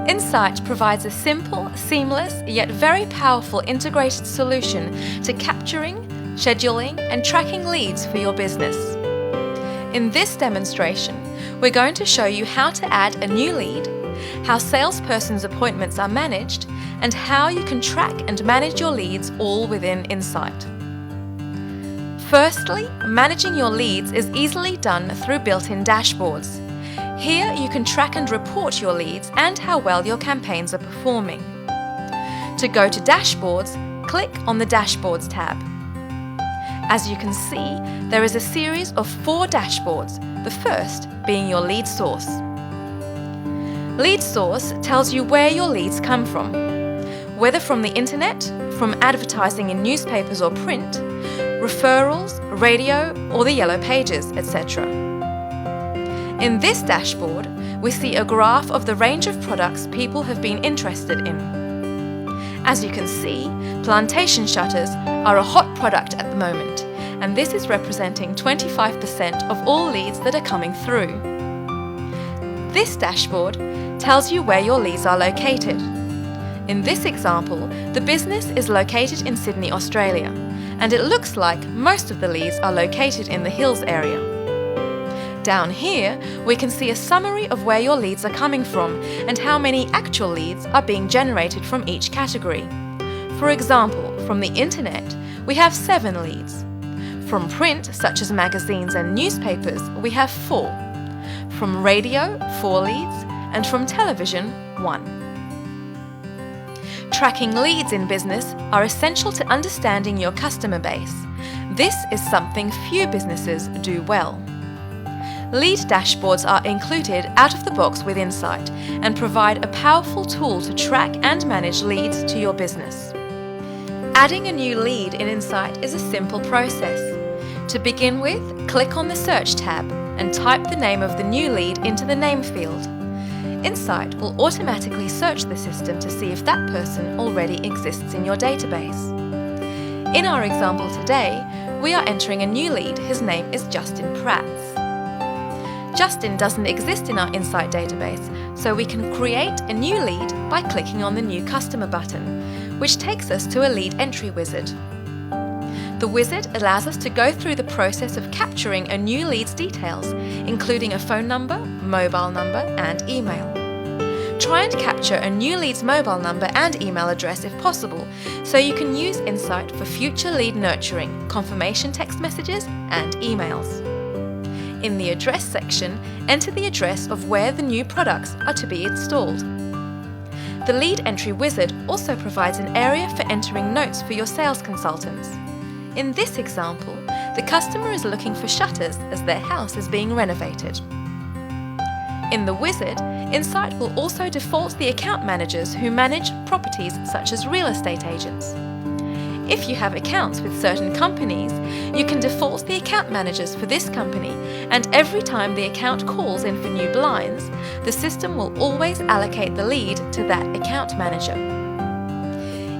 Insyte provides a simple, seamless, yet very powerful integrated solution to capturing, scheduling, and tracking leads for your business. In this demonstration, we're going to show you how to add a new lead, how salesperson's appointments are managed, and how you can track and manage your leads all within Insyte. Firstly, managing your leads is easily done through built-in dashboards. Here you can track and report your leads and how well your campaigns are performing. To go to Dashboards, click on the Dashboards tab. As you can see, there is a series of 4 dashboards, the first being your lead source. Lead source tells you where your leads come from, whether from the internet, from advertising in newspapers or print, referrals, radio, or the yellow pages, etc. In this dashboard, we see a graph of the range of products people have been interested in. As you can see, plantation shutters are a hot product at the moment, and this is representing 25% of all leads that are coming through. This dashboard tells you where your leads are located. In this example, the business is located in Sydney, Australia, and it looks like most of the leads are located in the Hills area. Down here, we can see a summary of where your leads are coming from and how many actual leads are being generated from each category. For example, from the internet, we have 7 leads. From print, such as magazines and newspapers, we have 4. From radio, 4 leads, and from television, 1. Tracking leads in business are essential to understanding your customer base. This is something few businesses do well. Lead dashboards are included out of the box with Insyte and provide a powerful tool to track and manage leads to your business. Adding a new lead in Insyte is a simple process. To begin with, click on the Search tab and type the name of the new lead into the name field. Insyte will automatically search the system to see if that person already exists in your database. In our example today, we are entering a new lead. His name is Justin Prats. Justin doesn't exist in our Insyte database, so we can create a new lead by clicking on the New Customer button, which takes us to a lead entry wizard. The wizard allows us to go through the process of capturing a new lead's details, including a phone number, mobile number, and email. Try and capture a new lead's mobile number and email address if possible, so you can use Insyte for future lead nurturing, confirmation text messages, and emails. In the address section, enter the address of where the new products are to be installed. The lead entry wizard also provides an area for entering notes for your sales consultants. In this example, the customer is looking for shutters as their house is being renovated. In the wizard, Insyte will also default the account managers who manage properties such as real estate agents. If you have accounts with certain companies, you can default the account managers for this company, and every time the account calls in for new blinds, the system will always allocate the lead to that account manager.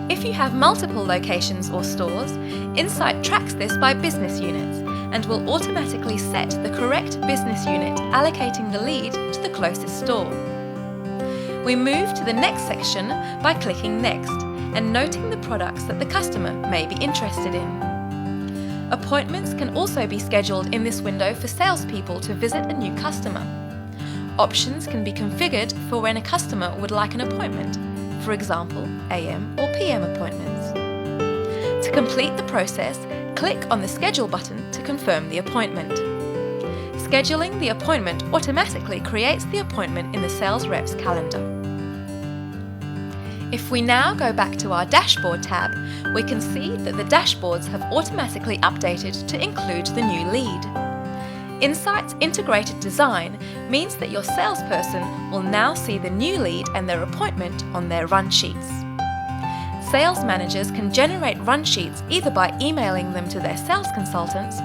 If you have multiple locations or stores, Insyte tracks this by business units and will automatically set the correct business unit allocating the lead to the closest store. We move to the next section by clicking Next and noting the products that the customer may be interested in. Appointments can also be scheduled in this window for salespeople to visit a new customer. Options can be configured for when a customer would like an appointment, for example, AM or PM appointments. To complete the process, click on the Schedule button to confirm the appointment. Scheduling the appointment automatically creates the appointment in the sales rep's calendar. If we now go back to our Dashboard tab, we can see that the dashboards have automatically updated to include the new lead. Insyte's integrated design means that your salesperson will now see the new lead and their appointment on their run sheets. Sales managers can generate run sheets either by emailing them to their sales consultants,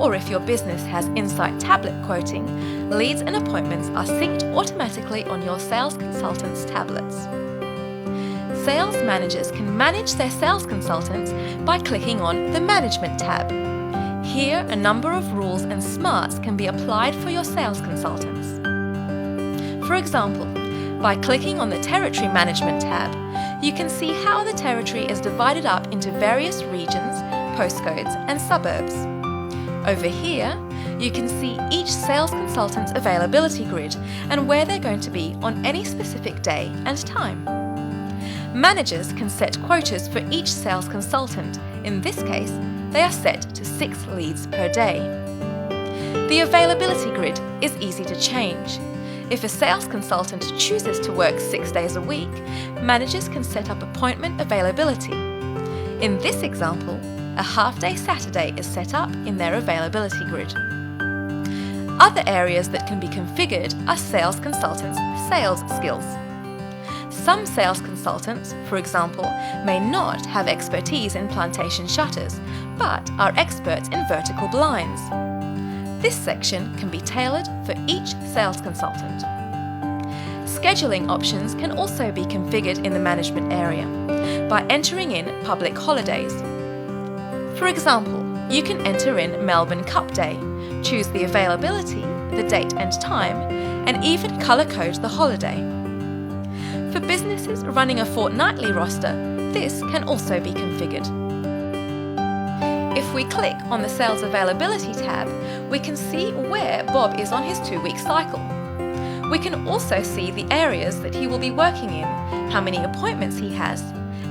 or if your business has Insyte tablet quoting, leads and appointments are synced automatically on your sales consultants' tablets. Sales managers can manage their sales consultants by clicking on the Management tab. Here, a number of rules and smarts can be applied for your sales consultants. For example, By clicking on the Territory Management tab, you can see how the territory is divided up into various regions, postcodes and suburbs. Over here, you can see each sales consultant's availability grid and where they're going to be on any specific day and time. Managers can set quotas for each sales consultant. In this case, they are set to 6 leads per day. The availability grid is easy to change. If a sales consultant chooses to work 6 days a week, managers can set up appointment availability. In this example, a half-day Saturday is set up in their availability grid. Other areas that can be configured are sales consultants' sales skills. Some sales consultants, for example, may not have expertise in plantation shutters, but are experts in vertical blinds. This section can be tailored for each sales consultant. Scheduling options can also be configured in the management area by entering in public holidays. For example, you can enter in Melbourne Cup Day, choose the availability, the date and time, and even colour code the holiday. For businesses running a fortnightly roster, this can also be configured. If we click on the Sales Availability tab, we can see where Bob is on his 2-week cycle. We can also see the areas that he will be working in, how many appointments he has,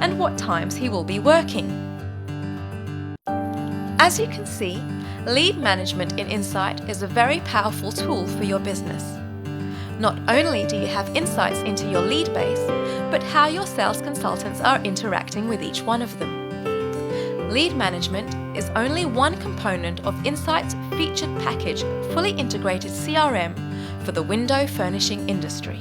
and what times he will be working. As you can see, lead management in Insyte is a very powerful tool for your business. Not only do you have insights into your lead base, but how your sales consultants are interacting with each one of them. Lead management is only one component of Insyte's featured package fully integrated CRM for the window furnishing industry.